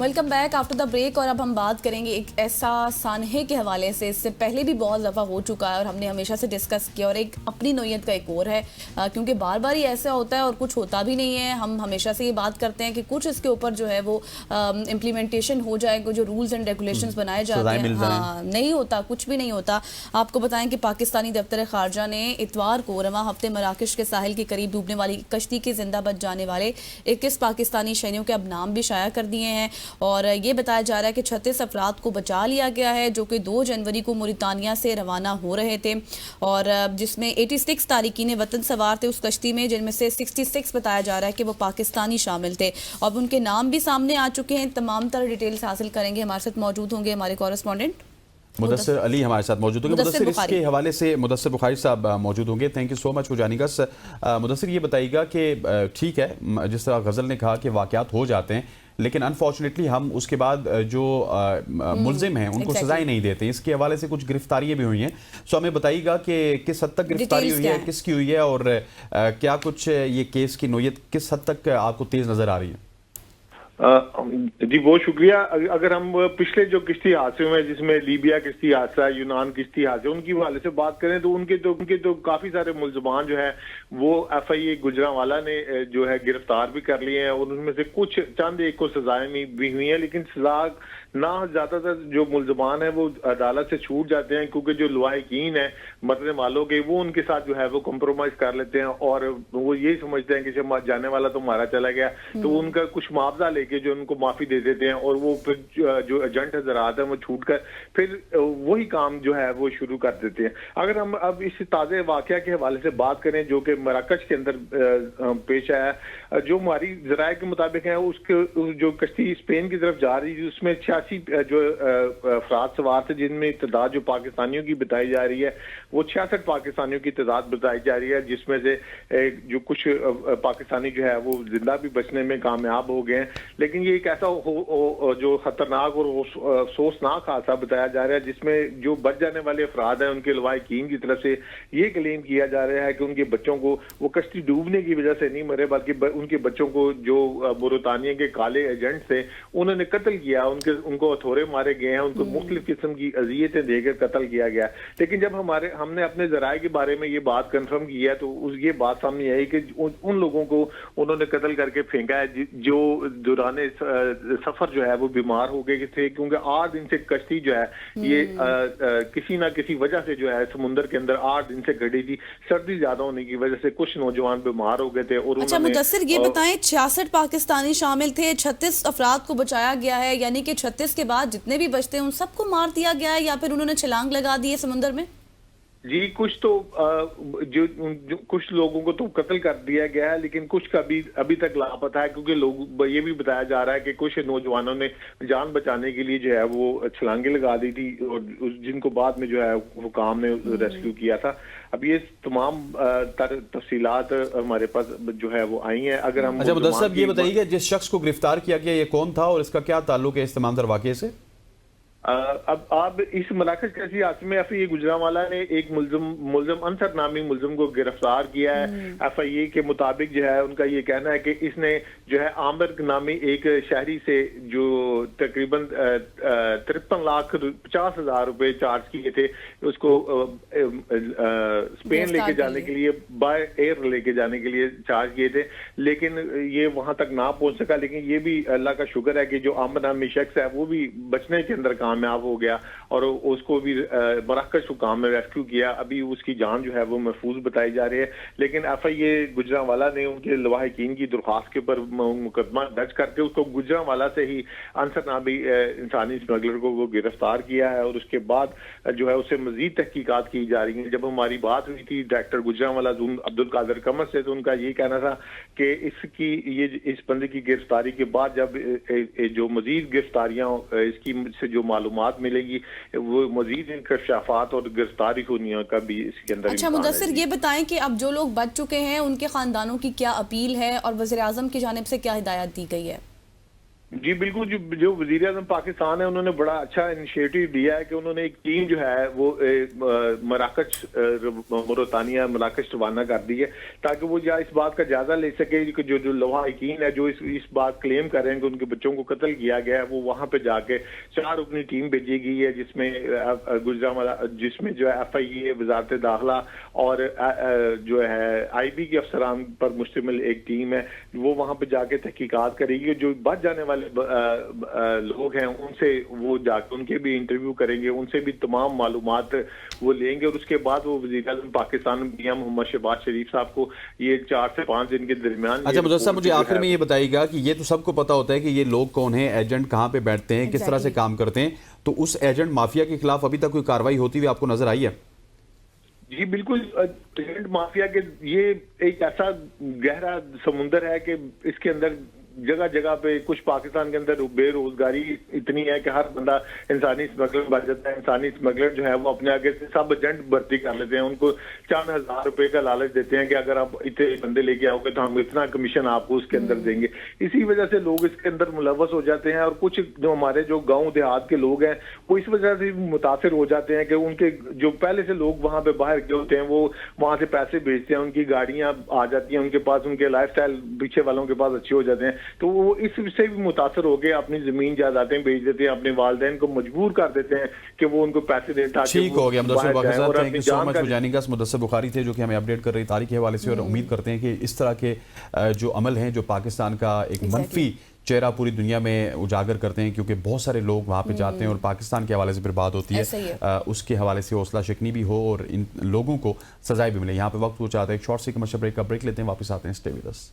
Welcome back after the break. और अब हम बात करेंगे एक ऐसा सानहे के हवाले से, इससे पहले भी बहुत दफ़ा हो चुका है और हमने हमेशा से डिस्कस किया, और एक अपनी नोयत का एक और है, क्योंकि बार बार ही ऐसा होता है और कुछ होता भी नहीं है। हम हमेशा से ये बात करते हैं कि कुछ इसके ऊपर जो है वो इम्प्लीमेंटेशन हो जाएगा, जो रूल्स एंड रेगुलेशंस बनाए जाते हैं, हाँ नहीं होता, कुछ भी नहीं होता। आपको बताएं कि पाकिस्तानी दफ्तर खारजा ने इतवार को रवां हफ्ते मराकश के साहिल के करीब डूबने वाली कश्ती के जिंदा बच जाने वाले 21 पाकिस्तानी शहरियों के अब नाम भी शाया कर दिए हैं, और ये बताया जा रहा है कि 36 अफराद को बचा लिया गया है जो कि 2 जनवरी को मोरितानिया से रवाना हो रहे थे, और जिसमें 86 तारिकीन वतन सवार थे उस कश्ती में, जिनमें से 66 बताया जा रहा है कि वो पाकिस्तानी शामिल थे। अब उनके नाम भी सामने आ चुके हैं। तमाम तरह डिटेल्स हासिल करेंगे। हमारे साथ मौजूद होंगे हमारे कॉरेस्पॉन्डेंट मुदस्सिर अली हमारे साथ मौजूद होंगे। मुदस्सिर, इसके हवाले से मुदस्सिर बुखारी साहब मौजूद होंगे। Thank you so much for joining us. Mudassir, ये बताइएगा कि ठीक है, जिस तरह गज़ल ने कहा कि वाक़यात हो जाते हैं, लेकिन अनफॉर्चुनेटली हम उसके बाद जो मुल्जिम हैं उनको सजाएं नहीं देते। इसके हवाले से कुछ गिरफ्तारियां भी हुई हैं, सो हमें बताइएगा कि किस हद तक गिरफ्तारी हुई है, किसकी हुई है, और क्या कुछ ये केस की नोयत किस हद तक आपको तेज़ नज़र आ रही है? जी बहुत शुक्रिया। अगर हम पिछले जो किश्ती हादसे में, जिसमें लीबिया किश्ती हादसा, यूनान किश्ती हादसे, उनकी हवाले से बात करें तो उनके तो काफी सारे मुल्ज़मान जो है वो FIA गुजरांवाला ने जो है गिरफ्तार भी कर लिए हैं, और उनमें से कुछ चंद एक को सजाएं भी हुई हैं, लेकिन सजा ना ज्यादातर जो मुल्ज़मान है वो अदालत से छूट जाते हैं, क्योंकि जो लवाहिकीन है मरने वालों के, वो उनके साथ जो है वो कॉम्प्रोमाइज कर लेते हैं, और वो यही समझते हैं कि जब जाने वाला तो मारा चला गया, तो उनका कुछ मुआवजा लेके जो उनको माफी दे देते हैं, और वो फिर जो एजेंट हजरात हैं वो छूट कर फिर वही काम जो है वो शुरू कर देते हैं। अगर हम अब इस ताज़े वाकया के हवाले से बात करें जो कि मराकश के अंदर पेश आया, जो हमारी ज़राए के मुताबिक है, उसके जो कश्ती स्पेन की तरफ जा रही थी उसमें 86 जो अफराद सवार थे, जिनमें तादाद जो पाकिस्तानियों की बताई जा रही है वो 66 पाकिस्तानियों की तादाद बताई जा रही है, जिसमें से जो कुछ पाकिस्तानी जो है वो जिंदा भी बचने में कामयाब हो गए हैं। लेकिन ये एक ऐसा जो खतरनाक और अफसोसनाक हादसा बताया जा रहा है, जिसमें जो बच जाने वाले अफराद हैं उनके लवाहिकीन की तरफ से ये क्लेम किया जा रहा है कि उनके बच्चों को वो कश्ती डूबने की वजह से नहीं मरे, बल्कि उनके बच्चों को जो मोरितानिया के काले एजेंट थे उन्होंने कत्ल किया, उनको हथौड़े मारे गए हैं, उनको मुख्तलिफ किस्म की अजियतें देकर कत्ल किया गया। लेकिन जब हमने अपने ज़राए के बारे में ये बात कंफर्म की है, तो ये बात सामने आई कि उन लोगों को उन्होंने कत्ल करके फेंका है जो दौरान सफर जो है वो बीमार हो गए थे, क्योंकि 8 दिन से कश्ती जो है ये किसी ना किसी वजह से जो है समुद्र के अंदर 8 दिन से खड़ी थी। सर्दी ज्यादा होने की वजह से कुछ नौजवान बीमार हो गए थे। और अच्छा मुदस्सिर, ये बताएं 66 पाकिस्तानी शामिल थे, 36 अफराद को बचाया गया है, यानी कि 36 के बाद जितने भी बचते हैं उन सबको मार दिया गया है, या फिर उन्होंने छलांग लगा दी है समुद्र में? जी कुछ तो जो कुछ लोगों को तो कत्ल कर दिया गया है, लेकिन कुछ का अभी तक लापता है, क्योंकि लोग ये भी बताया जा रहा है कि कुछ नौजवानों ने जान बचाने के लिए जो है वो छलांगे लगा दी थी, और जिनको बाद में जो है हुकाम ने रेस्क्यू किया था। अब ये तमाम तफसीलात हमारे पास जो है वो आई हैं। अगर हम अच्छा मुदस्सिर साहब, ये बताइए जिस शख्स को गिरफ्तार किया गया ये कौन था और इसका क्या ताल्लुक है इस तमाम तर वाक़े से? अब आप इस मराकश कैसी हादसे में FIA गुजरांवाला ने एक मुल्जिम अंसर नामी मुल्जिम को गिरफ्तार किया है। FIA के मुताबिक जो है उनका ये कहना है कि इसने जो है आमिर नामी एक शहरी से जो तकरीबन 53,50,000 रुपए चार्ज किए थे, उसको स्पेन लेके जाने के लिए बाय एयर लेके जाने के लिए चार्ज किए थे, लेकिन ये वहां तक ना पहुंच सका। लेकिन ये भी अल्लाह का शुक्र है कि जो आमिर नामी शख्स है वो भी बचने के अंदर कामयाब हो गया, और उसको भी मराकश हुकाम ने रेस्क्यू किया। अभी उसकी जान जो है वो महफूज बताई जा रही है, लेकिन FIA गुजरांवाला ने उनके लवाहिकीन की दरख्वास्त के ऊपर मुकदमा दर्ज करके उसको गुजरांवाला से ही अंसर नामी इंसानी स्मगलर को वो गिरफ्तार किया है, और उसके बाद जो है उसे मजीद तहकीकात की जा रही है। जब हमारी बात हुई थी डायरेक्टर गुजरांवाला अब्दुल कादिर कमर से, तो उनका ये कहना था कि इस बंदे की गिरफ्तारी के बाद जब जो मजीद गिरफ्तारियां इसकी से जो मालूमात मिलेगी वो मजीद इंकशाफात और गिरफ्तारी होनी का भी इसके अंदर। अच्छा मुदस्सिर, ये बताएं कि अब जो लोग बच चुके हैं उनके खानदानों की क्या अपील है और वज़ीर आज़म की जानिब से क्या हिदायत दी गई है? جی بالکل، جو وزیر اعظم پاکستان ہے انہوں نے بڑا اچھا انیشیٹو دیا ہے کہ انہوں نے ایک ٹیم جو ہے وہ مراکش موریتانیہ مراکش روانہ کر دی ہے تاکہ وہ اس بات کا جائزہ لے سکے کہ جو لواحقین ہے جو اس بات کلیم کر رہے ہیں کہ ان کے بچوں کو قتل کیا گیا ہے، وہ وہاں پہ جا کے 4 رکنی ٹیم بھیجی گئی ہے جس میں جس میں جو ہے ایف آئی اے، وزارت داخلہ اور جو ہے آئی بی کے افسران پر مشتمل ایک ٹیم ہے، وہ وہاں پہ جا کے تحقیقات کرے گی۔ جو بچ جانے والے لوگ ہیں ان سے وہ جا کے ان کے بھی انٹرویو کریں گے، ان سے بھی تمام معلومات وہ لیں گے، اور اس کے بعد وہ وزیر اعظم پاکستان پی ایم محمد شہباز شریف صاحب کو یہ 4 سے 5 دن کے درمیان۔ اچھا مدثر صاحب، مجھے آخر میں یہ بتائیے گا کہ یہ تو سب کو پتا ہوتا ہے کہ یہ لوگ کون ہیں، ایجنٹ کہاں پہ بیٹھتے ہیں، کس طرح سے کام کرتے ہیں، تو اس ایجنٹ مافیا کے خلاف ابھی تک کوئی کارروائی ہوتی ہوئی آپ کو نظر آئی ہے؟ جی بالکل، ایجنٹ مافیا کے یہ ایک ایسا گہرا سمندر ہے کہ اس کے اندر جگہ جگہ پہ کچھ پاکستان کے اندر بے روزگاری اتنی ہے کہ ہر بندہ انسانی اسمگلر بن جاتا ہے۔ انسانی اسمگلر جو ہے وہ اپنے آگے سے سب ایجنٹ بھرتی کر لیتے ہیں، ان کو چند ہزار روپے کا لالچ دیتے ہیں کہ اگر آپ اتنے بندے لے کے آؤ گے تو ہم اتنا کمیشن آپ کو اس کے اندر دیں گے۔ اسی وجہ سے لوگ اس کے اندر ملوث ہو جاتے ہیں، اور کچھ جو ہمارے جو گاؤں دیہات کے لوگ ہیں وہ اس وجہ سے متاثر ہو جاتے ہیں کہ ان کے جو پہلے سے لوگ وہاں پہ باہر گئے ہوتے ہیں وہ وہاں سے پیسے بھیجتے ہیں، ان کی گاڑیاں آ جاتی ہیں ان کے پاس، ان کے لائف سٹائل پیچھے والوں کے پاس اچھے ہو جاتے ہیں، تو وہ اس سے بھی متاثر ہو گئے اپنی زمین جائیدادیں بیچ دیتے ہیں، اپنے والدین کو مجبور کر دیتے ہیں کہ وہ ان کو پیسے دیں تاکہ ٹھیک ہو گیا۔ مدثر بخاری صاحب، thank you so much for joining اس۔ مدثر بخاری تھے جو کہ ہمیں اپڈیٹ کر رہی تاریخ کے حوالے سے، اور امید کرتے ہیں کہ اس طرح کے جو عمل ہیں جو پاکستان کا ایک منفی چہرہ پوری دنیا میں اجاگر کرتے ہیں، کیونکہ بہت سارے لوگ وہاں پہ جاتے ہیں اور پاکستان کے حوالے سے پھر بات ہوتی ہے، اس کے حوالے سے حوصلہ شکنی بھی ہو اور ان لوگوں کو سزائیں بھی ملے۔ یہاں پہ وقت وہ چاہتا ہے ایک شارٹ سی کمرشل بریک کا بریک لیتے ہیں، واپس آتے ہیں، اسٹے ود اس۔